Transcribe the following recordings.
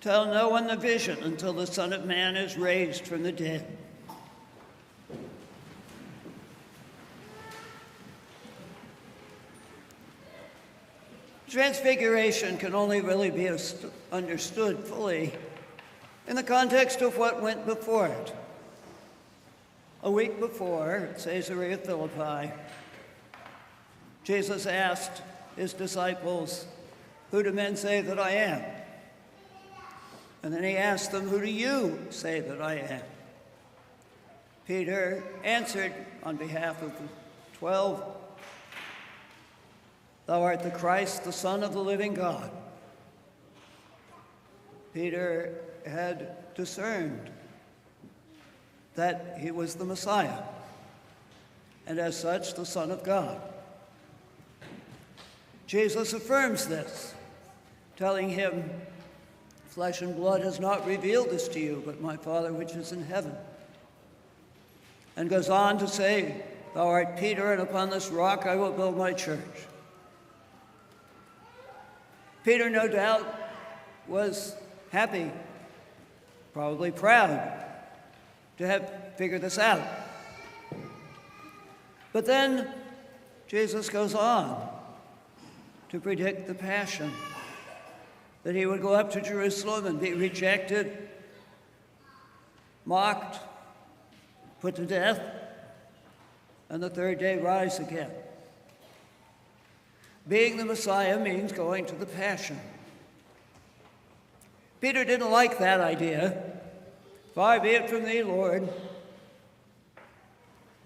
Tell no one the vision until the Son of Man is raised from the dead. Transfiguration can only really be understood fully in the context of what went before it. A week before, at Caesarea Philippi, Jesus asked his disciples, "Who do men say that I am?" And then he asked them, "Who do you say that I am?" Peter answered on behalf of the 12, "Thou art the Christ, the Son of the living God." Peter had discerned that he was the Messiah, and as such, the Son of God. Jesus affirms this, telling him, "Flesh and blood has not revealed this to you, but my Father which is in heaven." And goes on to say, "Thou art Peter, and upon this rock I will build my church." Peter, no doubt, was happy, probably proud, to have figured this out. But then Jesus goes on to predict the passion, that he would go up to Jerusalem and be rejected, mocked, put to death, and the third day rise again. Being the Messiah means going to the passion. Peter didn't like that idea. "Far be it from thee, Lord."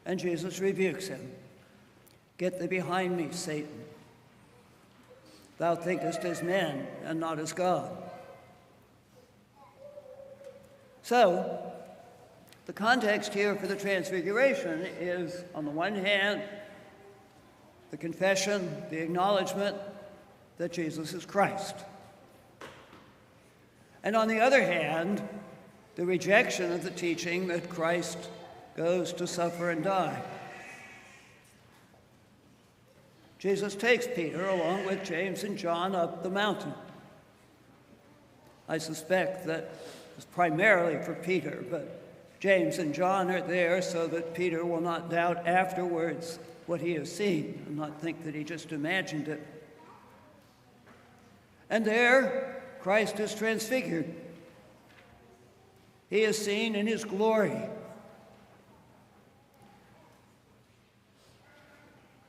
And Jesus rebukes him. "Get thee behind me, Satan. Thou thinkest as men and not as God." So, the context here for the Transfiguration is, on the one hand, the confession, the acknowledgement that Jesus is Christ. And on the other hand, the rejection of the teaching that Christ goes to suffer and die. Jesus takes Peter, along with James and John, up the mountain. I suspect that it's primarily for Peter, but James and John are there so that Peter will not doubt afterwards what he has seen and not think that he just imagined it. And there, Christ is transfigured. He is seen in his glory.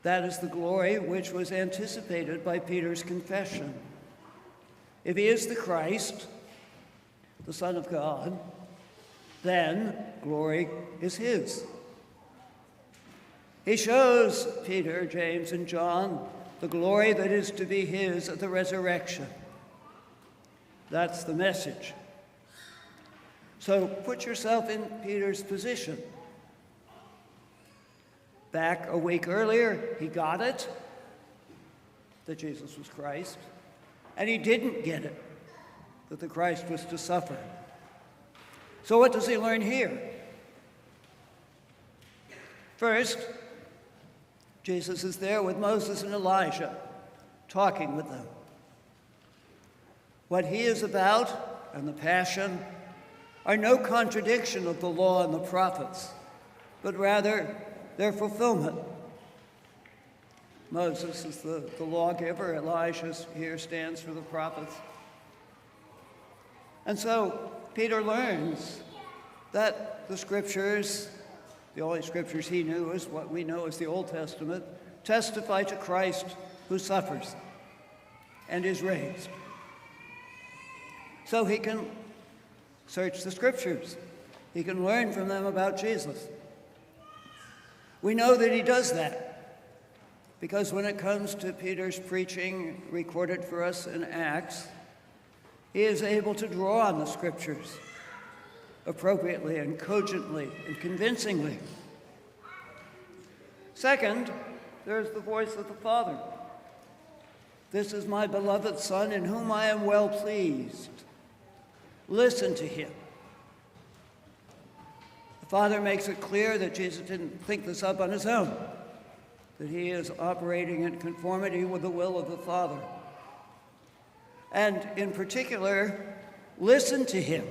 That is the glory which was anticipated by Peter's confession. If he is the Christ, the Son of God, then glory is his. He shows Peter, James, and John the glory that is to be his at the resurrection. That's the message. So put yourself in Peter's position. Back a week earlier, he got it, that Jesus was Christ, and he didn't get it, that the Christ was to suffer. So what does he learn here? First, Jesus is there with Moses and Elijah, talking with them. What he is about and the passion are no contradiction of the law and the prophets, but rather their fulfillment. Moses is the lawgiver. Elijah here stands for the prophets. And so Peter learns that the scriptures, the only scriptures he knew is what we know as the Old Testament, testify to Christ who suffers and is raised. So he can search the scriptures. He can learn from them about Jesus. We know that he does that because when it comes to Peter's preaching recorded for us in Acts, he is able to draw on the scriptures appropriately and cogently and convincingly. Second, there's the voice of the Father. "This is my beloved Son in whom I am well pleased. Listen to him." The Father makes it clear that Jesus didn't think this up on his own, that he is operating in conformity with the will of the Father. And in particular, Listen to him.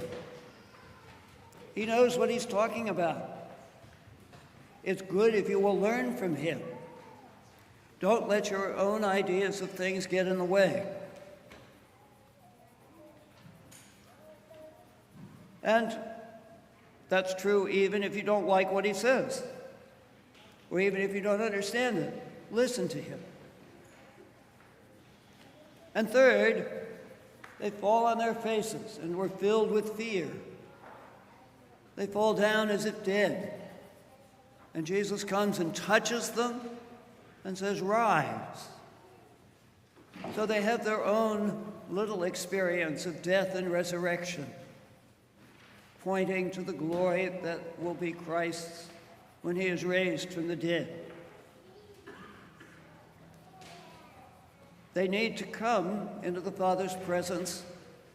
He knows what he's talking about. It's good if you will learn from him. Don't let your own ideas of things get in the way. And that's true even if you don't like what he says, or even if you don't understand it. Listen to him. And third, they fall on their faces and were filled with fear. They fall down as if dead. And Jesus comes and touches them and says, "Rise." So they have their own little experience of death and resurrection, pointing to the glory that will be Christ's when he is raised from the dead. They need to come into the Father's presence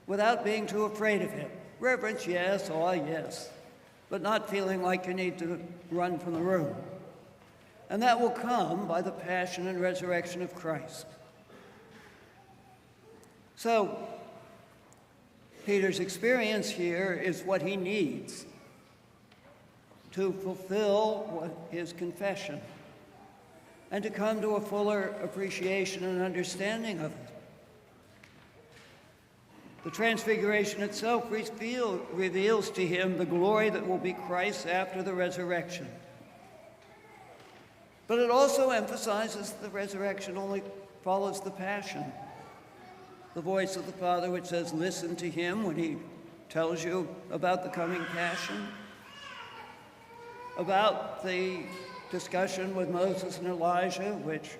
without being too afraid of him. Reverence, yes, awe, yes, but not feeling like you need to run from the room. And that will come by the passion and resurrection of Christ. So, Peter's experience here is what he needs to fulfill his confession and to come to a fuller appreciation and understanding of it. The Transfiguration itself reveals to him the glory that will be Christ's after the resurrection. But it also emphasizes the resurrection only follows the passion. The voice of the Father which says, listen to him when he tells you about the coming passion, about the discussion with Moses and Elijah, which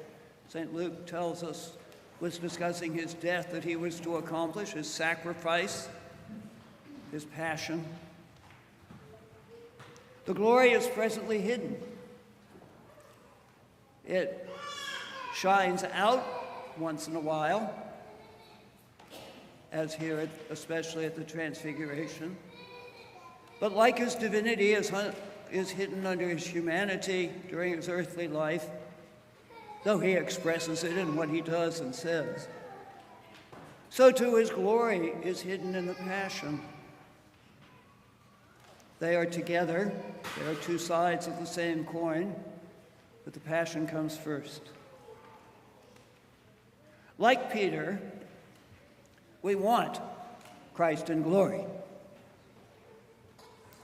St. Luke tells us was discussing his death that he was to accomplish, his sacrifice, his passion. The glory is presently hidden. It shines out once in a while, as here, especially at the Transfiguration. But like his divinity is hidden under his humanity during his earthly life, though he expresses it in what he does and says, so too his glory is hidden in the passion. They are together. They are two sides of the same coin, but the passion comes first. Like Peter, we want Christ in glory.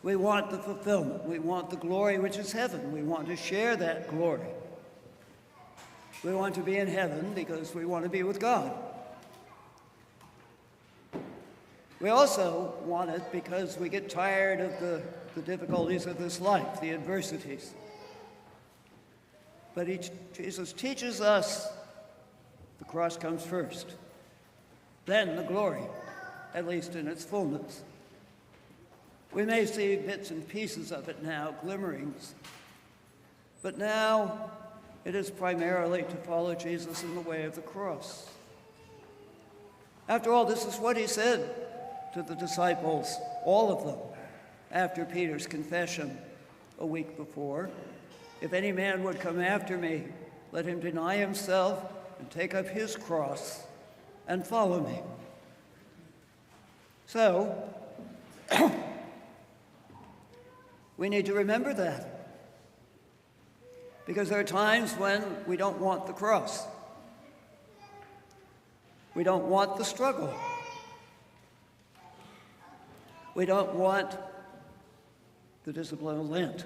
We want the fulfillment. We want the glory which is heaven. We want to share that glory. We want to be in heaven because we want to be with God. We also want it because we get tired of the difficulties of this life, the adversities. But Jesus teaches us the cross comes first, then the glory, at least in its fullness. We may see bits and pieces of it now, glimmerings, but now it is primarily to follow Jesus in the way of the cross. After all, this is what he said to the disciples, all of them, after Peter's confession a week before. If any man would come after me, let him deny himself and take up his cross and follow me. So, we need to remember that. Because there are times when we don't want the cross. We don't want the struggle. We don't want the discipline of Lent.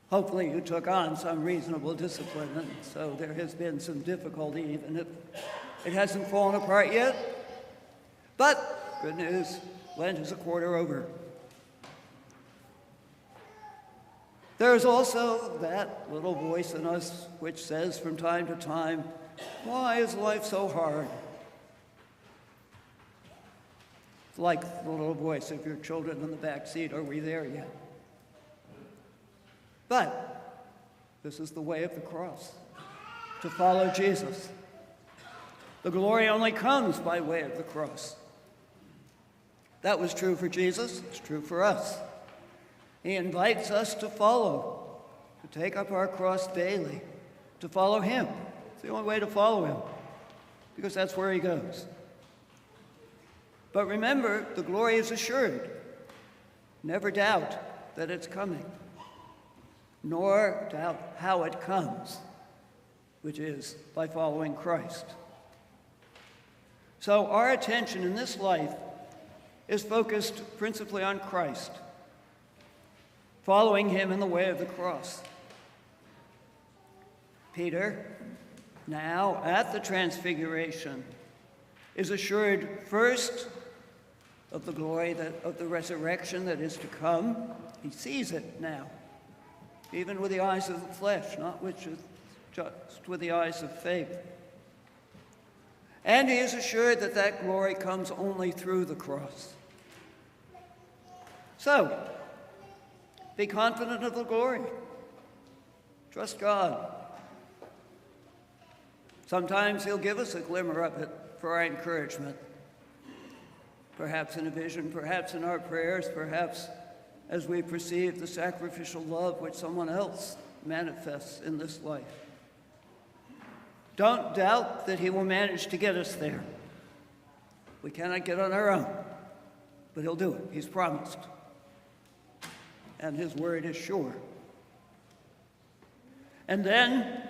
Hopefully you took on some reasonable discipline, and so there has been some difficulty, even if it hasn't fallen apart yet. But, good news, Lent is a quarter over. There's also that little voice in us which says from time to time, why is life so hard? It's like the little voice of your children in the back seat, are we there yet? But this is the way of the cross, to follow Jesus. The glory only comes by way of the cross. That was true for Jesus, it's true for us. He invites us to follow, to take up our cross daily, to follow him. It's the only way to follow him, because that's where he goes. But remember, the glory is assured. Never doubt that it's coming, nor doubt how it comes, which is by following Christ. So our attention in this life is focused principally on Christ, following him in the way of the cross. Peter, now at the Transfiguration, is assured first of the glory of the resurrection that is to come. He sees it now, even with the eyes of the flesh, not just with the eyes of faith. And he is assured that that glory comes only through the cross. So, be confident of the glory. Trust God. Sometimes he'll give us a glimmer of it for our encouragement. Perhaps in a vision, perhaps in our prayers, perhaps as we perceive the sacrificial love which someone else manifests in this life. Don't doubt that he will manage to get us there. We cannot get on our own, but he'll do it. He's promised. And his word is sure. And then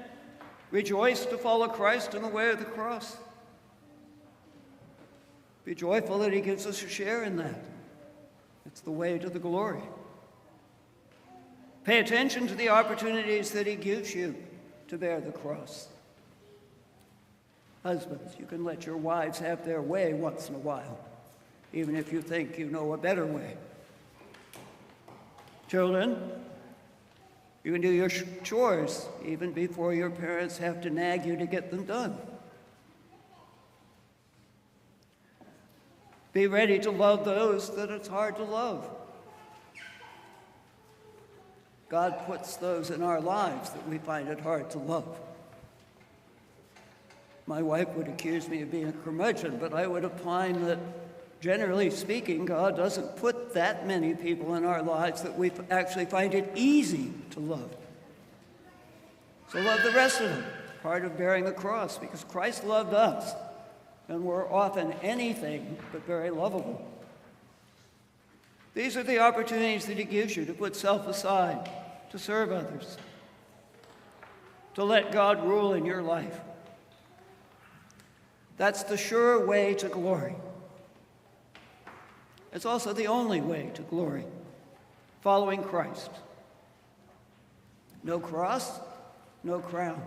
rejoice to follow Christ in the way of the cross. Be joyful that he gives us a share in that. It's the way to the glory. Pay attention to the opportunities that he gives you to bear the cross. Husbands, you can let your wives have their way once in a while, even if you think you know a better way. Children, you can do your chores even before your parents have to nag you to get them done. Be ready to love those that it's hard to love. God puts those in our lives that we find it hard to love. My wife would accuse me of being a curmudgeon, but I would opine that, generally speaking, God doesn't put that many people in our lives that we actually find it easy to love. So love the rest of them, part of bearing the cross, because Christ loved us, and we're often anything but very lovable. These are the opportunities that he gives you to put self aside, to serve others, to let God rule in your life. That's the sure way to glory. It's also the only way to glory, following Christ. No cross, no crown.